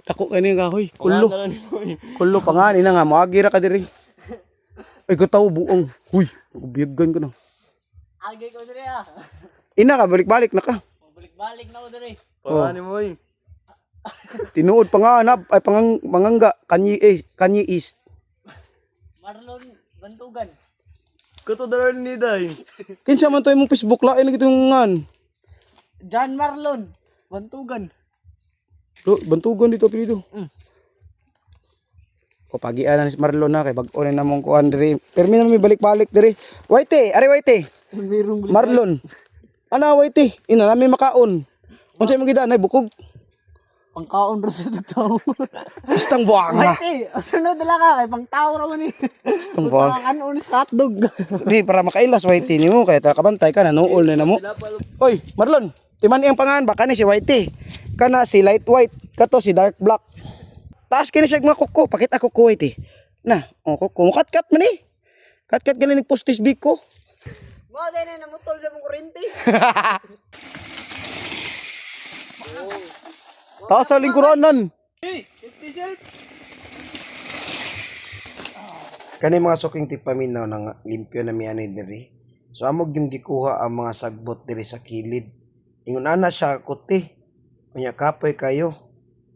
Dako kani nga hoy. Kulo. Kulo pa nga ina nga maagira ka diri. Ay gataw buong. Huy, biyagan ka na. Agay ko diri ah. Ina ka balik-balik na ka. Balik-balik na ko diri. Paano mo eh? Tinuod pa nga hanap ay pangangga kanyi east. Marlon Bantugan. Kato daran ni Day. Kinsa man to imong Facebook lain lagi tong ngan. John Marlon Bantugan. Bro, bantugan dito apelyido. O pagian na si Marlon na kay bag-o na namong kuan diri. Permi na mi balik-balik diri. Waite, ari waite. Mayroong Marlon. Ana waite, ina nami makaon. Unsay mo gidan ay bukog. pangkaon ra sa tao. Bastang buanga. Wait, sunod na ka kay pang tao ra man ni. Bastang buanga. Kanon sa hotdog. Di para makailas waite nimo kay ta kabantay ka na nuol na namo. Oy, Marlon, timan iyang pangan baka ni si waite. Kana si light white, kato si dark black. Taas kini siya mga kuko, pakita ko waite. Na, oh kuko, mukat-kat man eh. Kat-kat galing postis biko. Mo day na namutol sa mong kurente. Taas sa lingkuranan. Kani mga suking tipaminaw nang limpyo na miani diri. So amog yung gikuha ang mga sagbot diri sa kilid. Ingon ana siya kuti. Unya kapoy kayo.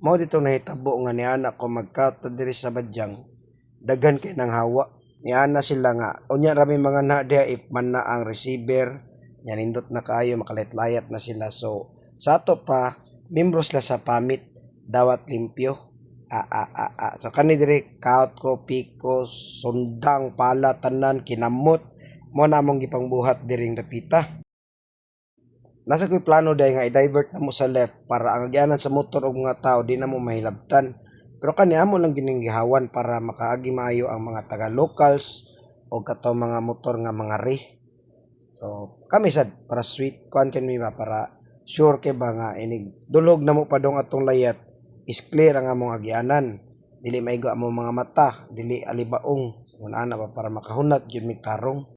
Mao dito nahitabo nga ni anak ko magkato diri sa badyang. Daghan kay nang hawa. Ni ana sila nga. Unya rami mga na dia if man na ang receiver. Nya nindot na kayo makalit-layat na sila. So sa ato pa membro sila sa pamit dawat limpyo. So kani diri kaut ko piko sundang pala tanan kinamot mo na mong gipangbuhat diring dapita. Nasa ko'y plano dahil nga i-divert na mo sa left para ang agyanan sa motor o mga tao di na mo mahilabtan. Pero kani amo lang gininggihawan para makaagi maayo ang mga taga-locals o kato mga motor nga mga re. So kami sad para sweet kuan kan mi ba para sure kay ba nga inig dulog na mo padong atong layat is clear ang among agyanan. Dili maigo among mga mata, dili alibaong. Una na ba para makahunat gyud mi tarong.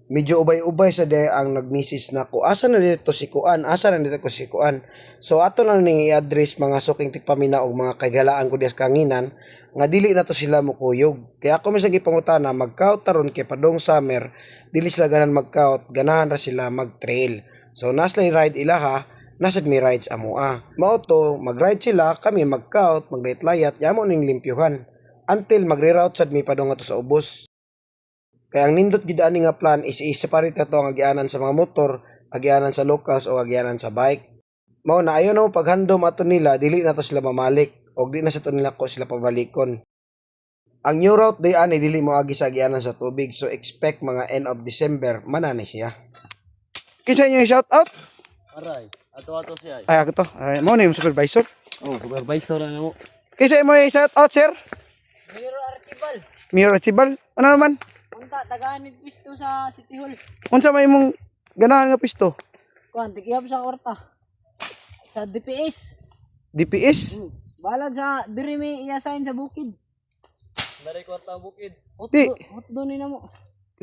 Medyo ubay-ubay sa day ang nagmisis na ko. Asa na dito si Kuan? Asa na dito ko si Kuan? So ato na ning i-address mga suking tikpamina o mga kagalaan ko dias kanginan nga dili na to sila mukuyog. Kaya ako misang gipangutana magkaut taron kay padong summer, dili sila ganan magkaut, ganahan ra sila mag-trail. So naslay ride ila ha, nasad mi rides amoa. Mao to, mag-ride sila, kami mag-kaut, mag-layat, yamo ning limpyuhan. Until magre-route sad mi padong ato sa ubos. Kaya ang nindot gid ani nga plan is i-separate nato ang agyanan sa mga motor, agyanan sa locals o agyanan sa bike. Mao na ayon na paghandom ato nila, dili na to sila mamalik og di na sa to nila ko sila pabalikon. Ang new route day ani dili mo agi sa agyanan sa tubig, so expect mga end of December manani siya. Kinsa inyo shout out? Aray, ato siya. Ay ako to. Ay mo na yung supervisor. Oh, supervisor na mo. Kinsa mo shout out sir? Miro Archibal. Miro Archibal. Ano naman? Unta tagaan pisto sa City Hall. Unsa may imong ganahan nga pisto? Kuan tikiyab sa kwarta. Sa DPS. DPS? Balad sa diri mi i-assign sa bukid. Dari kwarta bukid. Di. Hotdo ni namo.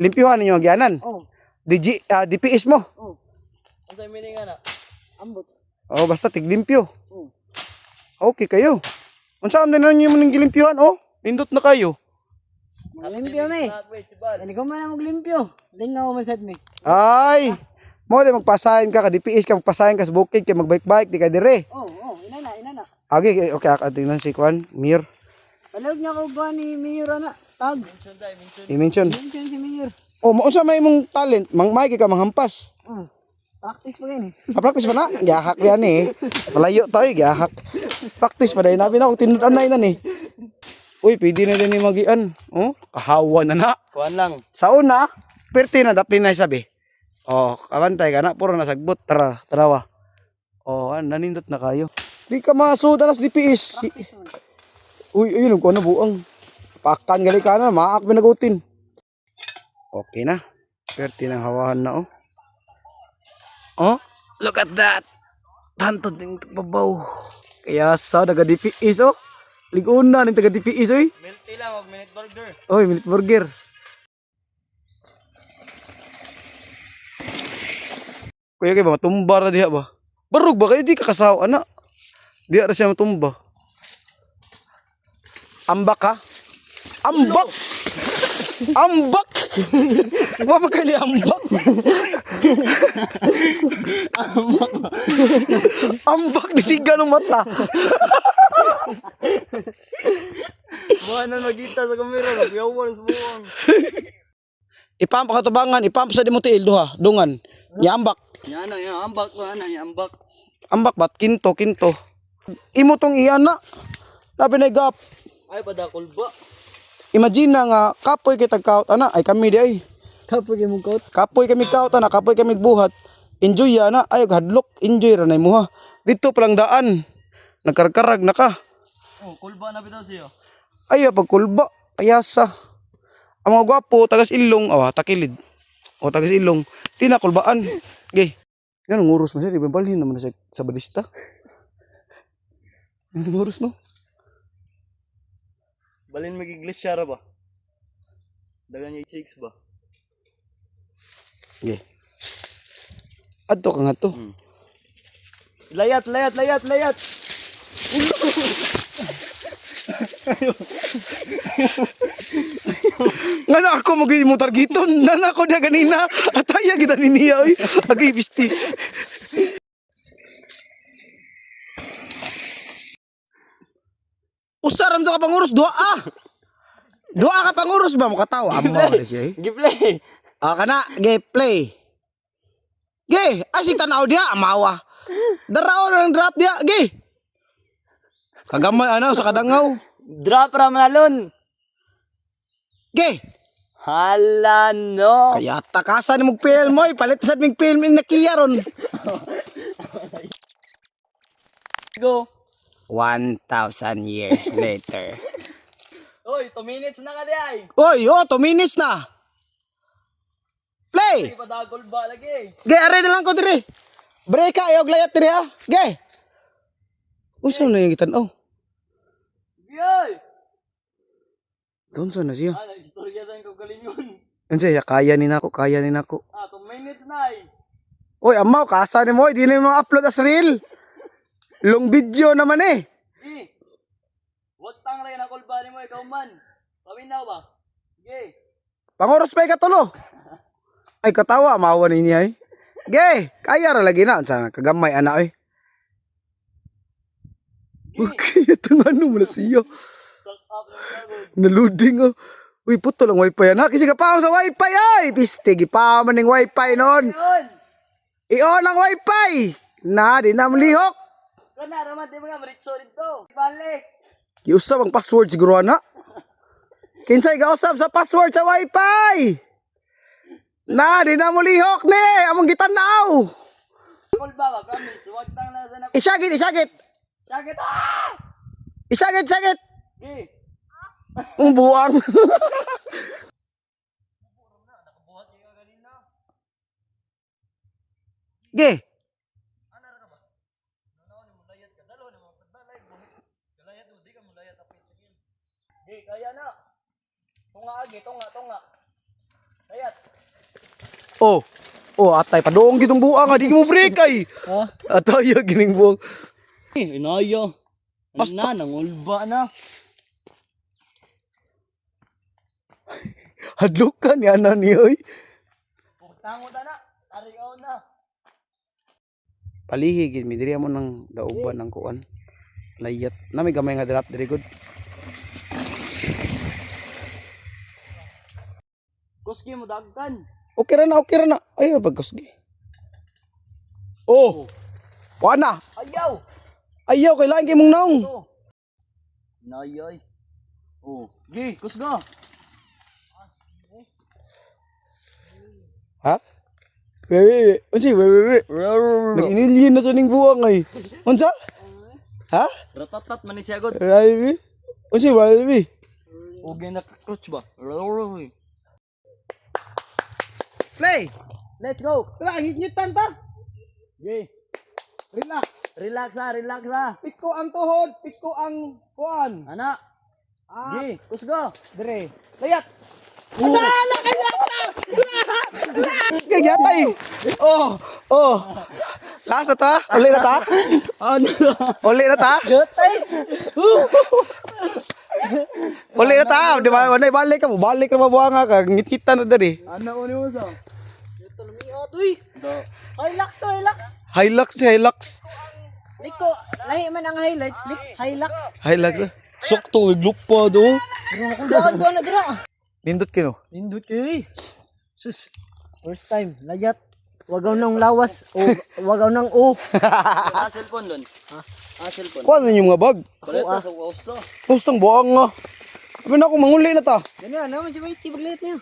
Limpyuhan ninyo agyanan. Oh, DPS mo. oh, Unsa meaning ana? ambot. Oh, basta tiglimpyo. Oh. Okay kayo. Unsa man na ninyo mong gilimpyuhan oh? Nindot na kayo. Limpyo mi. Ani ko man maglimpyo. Lingaw man sad mi. Ay. Mo di magpasahin ka DPS ka magpasahin ka sa bukid kay magbike-bike di ka dire. Oh, inana. Okay, tingnan si Kwan, Mir. Palog niya ko ba ni Mayor ana tag. I-mention. Mention si Mayor. Oh, mo unsa may imong talent? May ka manghampas. Practice pa gani. Practice pa na. Gihak yan eh. Malayo tayo, gihak. Practice pa dahil nabi na ako tinudanay na ni. Uy, pwede na din yung magian. Oh, kahawa na na. Kuan lang. Sa una, perti na dapin na sabi. Oh, kabantay ka na. Puro nasagbot. Tarawa. Oh, nanindot na kayo. Di ka masuda na sa DPS. Uy, ayun, ko na buang. Pakan gali ka na, maak binagutin. Okay na. Perti ng hawahan na oh. Oh, look at that. Tantod ng babaw. Kaya sa daga DPS oh. Ligon na ng taga DPS oy. Milty lang og minute burger. Oy, minute burger. Kuya kay ba matumba ra diha ba? Barug ba kay di ka kasaw ana. Diha ra siya matumba. Ambak ha? Ambak! Ambak! Wa ba kayo ni ambak? Ambak ni siga ng mata. Buwan na magita sa kamera. Magyawan sa buwang. Ipamp katubangan, ipamp sa di mo tiil duha, dungan. Niambak. Yan na, yan. Ambak ko, ano, yan. Ambak. Ambak bat kinto. Imo tong iana. Labi na gap. Ay, padakol ba? Imagine na nga kapoy kay tagkaot ana ay kami di ay. Kapag yung kaut. Kapoy kami kaot ana, kapoy kami buhat. Enjoy ya na ay hadlok, enjoy ra nay mo ha. Dito palang daan. Nagkarkarag na ka. Oh, kulba na bitaw siya. Ay pagkulba, ayasa. Ang mga gwapo tagas ilong, takilid. O tagas ilong, di na kulbaan. Ge. Ganong oras man siya, di ba balhin naman na siya sa balista. Ganong oras no? Balin mag-iglesia ba? Dagan niya chicks ba? Ge. Adto ka nga to. Layat! Nga na ako mo targiton. Nana ko na ganina. Ataya kita niniya oy. Agi bisti. Usaram to ka pangurus dua ka pangurus ba mo katawa amo na siya. Giplay! Kana ge play. Ge, asik tanaw dia amawa. Darao ng drop dia ge. Kagamay ana sa kadangaw. Drop ra manalon! Ge. Hala no! Kaya takasan ni mong film oy, palit sad mig film ing nakiya ron. Go! 1,000 years later. Oy, 2 minutes na ka di ay! Oy, 2 minutes na. Play. Ay, padakol ba lagi? Ge, are na lang ko dire. Break ka, ayog layat dire ha. Ge. Usa na yung gitan. Gay! Doon na siya. Nag-istorya sa ko galingon. Ano siya, kaya ni nako. 2 minutes na ay! Oy, amaw, kasa ni mo, di na mo upload as reel. Long video naman eh. Wag tang rin ako bali mo ikaw man. Paminaw ba? Sige. Pangoros pa ikatulo. Ay, katawa, amawa ni niya eh. Ge, kaya ra lagi na. Sa kagamay ana eh. Okay, ito nga mo na siya. Stock up lang ako. Naluding oh. Uy, puto lang wifi yan ha. Kasi kapaw sa wifi ay. Piste, gipaw man ng wifi noon. Yun! I-on ang wifi. Na, di na malihok. Kana raman di mga maritso dito. Balik! Giusap ang password siguro na. Kinsay gausap sa password sa wifi. Na, di na malihok ni. Among gitanaw. Kol ba ba? Promise. Wag tang nasa na. Isagit. Sakit ah! Isagit. Sige. Ang buwang. Nakabuhat niya kanina. Ge. Hey, kaya na. Tunga agi, tunga. Kayat. Atay padong gitong buang di mo break ay. Ha? Atay gining buang. Inaya. Basta- Nangulba na. Hadlok ka ni ana ni oy. Tango ta na. Tarigaw na. Palihig mi diri mo nang dauban ng kuan. Layat. Na may gamay nga drop diri good. Kuski mo dagkan. Okay ra na. Ay pagkusgi. Wa na. Ayaw. Ayaw kailangan kay mong naong. Ito. Inayay. Gi, kusga. Ha? Wewe. Nag-inilyin na sa ning buang ay. Unsa? Ha? Ratatat man ni siya god. Rabi. Unsa Rabi? Ugay na kakroach ba? Play. Let's go. Tara, hingitan ta. Gi. Relax. Relax ha. Piko ang tuhod, piko ang kuan. Ana. Gi, kusga. Dire. Layat. Kagayatay. Kasa ta? Uli na ta? Ano? Uli na ta? Gatay. Uli na ta, di ba? Wanay balik ka mo, balik na mabuhanga ka, ngit-ngitan na dari. Ano ko ni mo sa? Ito lumiot, uy. Hilux to, Hilux. Hilux. Liko, lahi man ang highlights, Hilux. Hilux. Sakto, iglupa do. Pero kung daan ko na dira. Nindot kino. Nindot kayo eh. Sus, first time, layat. Wagaw ng lawas, o wagaw ng o. Cellphone doon. Ha? Cellphone. Kuha na yung mga bag. Balita sa gusto. Pustang buang nga. Sabi na ako, manguli na ta. Ganyan, naman si Whitey, baglayat niya.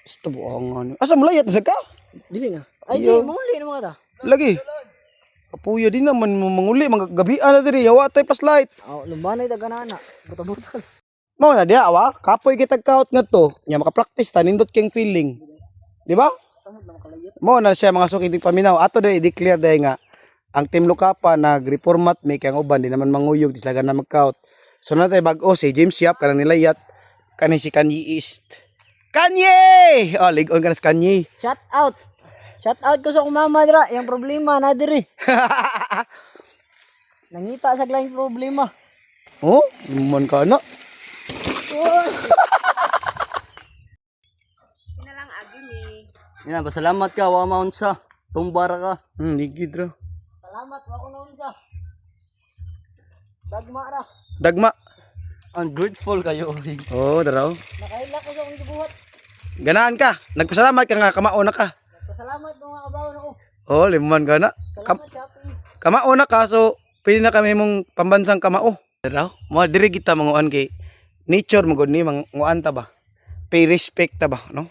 Basta buang nga. Asa malayat na sa ka? Dili na. Ay, di, muli na mga ta. Lagi. Kapuya din naman manguli, gabian na diri, yawa tay paslight. Oh, lumbanay ta ganana. Buta-buta. Mao na diha awa, kapoy kita kaut nga to. Nya maka-practice ta nindot king feeling. Di ba? Samot na makalayat. Mao na siya mga suking paminaw. Ato dai i-declare dai nga ang Team Lucapa nag-reformat may kang uban di naman manguyog dislagan na mag-count. So natay bag-o si James Yap kanang nilayat kani si Kanye East. Kanye! Oh, ligon ka na sa Kanye. Shout out. Shout out ko sa akong mama dira, yung problema na diri. Nangita sa laing problema. Oh, naman ka na. Yan, pasalamat ka, wa maun sa. Tumbara ka. Ligid ra. Salamat, wa ko na unsa. Dagma ra. Dagma. Ungrateful kayo. Oh, daraw. Nakaila ko sa akong gibuhat. Ganahan ka. Nagpasalamat ka nga kamao na ka. Pasalamat mga kabawan ako. Oh, liman ka na. Salamat Chapi. Kamao na ka so pwede na kami mong pambansang kamao. Daraw. Mo diri kita manguan kay nature magud ni manguan ta ba. Pay respect ta ba, no?